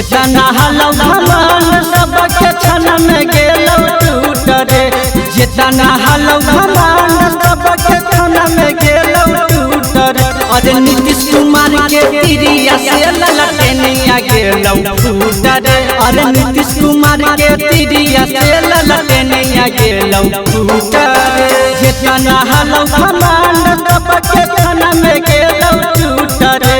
जेतना हलौ घमंड सबके क्षण में गेलौ टूट रे। जेतना हलौ घमंड सबके क्षण में गेलौ टूट रे। अरे नीतीश कुमार के तिरिया से ललटनिया गेलौ टूट रे। अरे नीतीश कुमार के तिरिया से ललटनिया गेलौ टूट रे। जेतना हलौ घमंड सबके क्षण में गेलौ टूट रे।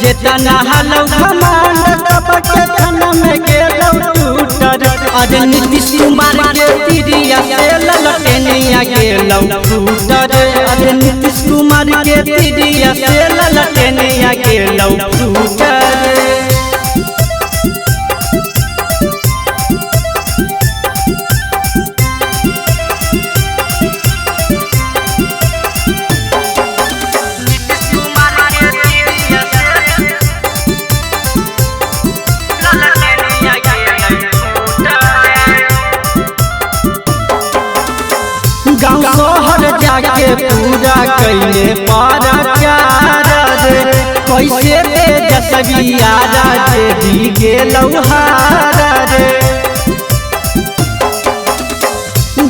जेतना हलौ घमंड सबके क्षण में गेलौ टूट रे। अरे नीतीश कुमार के तिरिया से ललटनिया गेलौ टूट रे। अरे नीतीश कुमार के तिरिया से ललटनिया गेलौ टूट रे। गाँव शहर जाके पूरा कैले प्रचार रे। कैसे तेजस्वी राजे दी गेलौ हार रे।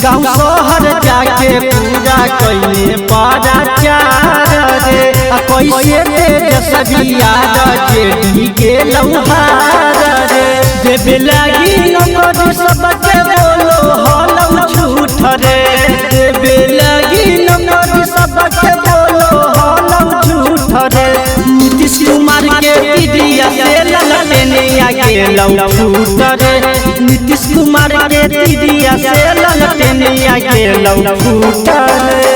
गाँव शहर जाके पूरा कैले प्रचार रे। कैसे तेजस्वी राजे दी गेलौ हार रे। देवे लागी नंबर सबके बोलो हलौ झूठ रे। देवे लागी नंबर सबके बोलो हलौ झूठ रे। नीतीश कुमार के तिरिया से ललटनिया गेलौ टूट रे। नीतीश कुमार के तिरिया से ललटनिया गेलौ टूट रे।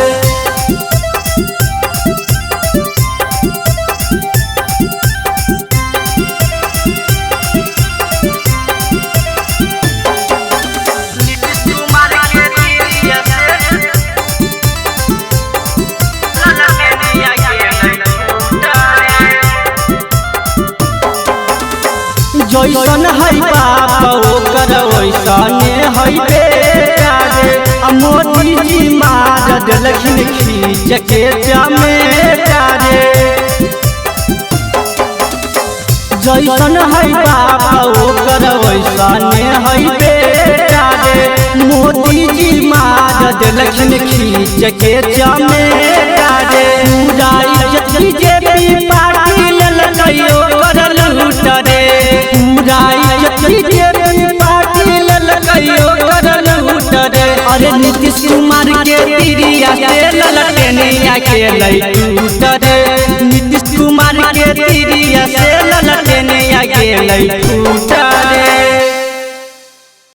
जैसन है बाप ओकर वैसने है बेटा रे। मोदी जी मार देलखिन खींच के चमेटा रे। जैसन है बाप ओकर वैसने है बेटा रे। मोदी जी मार देलखिन खींच के चमेटा रे। पूरा इज्जत बीजेपी पार्टी ललकइयो कर लूट रे। अरे नीतीश कुमार के तिरिया से ललटनिया गेलौ टूट रे। नीतीश कुमार के तिरिया से ललटनिया गेलौ टूट।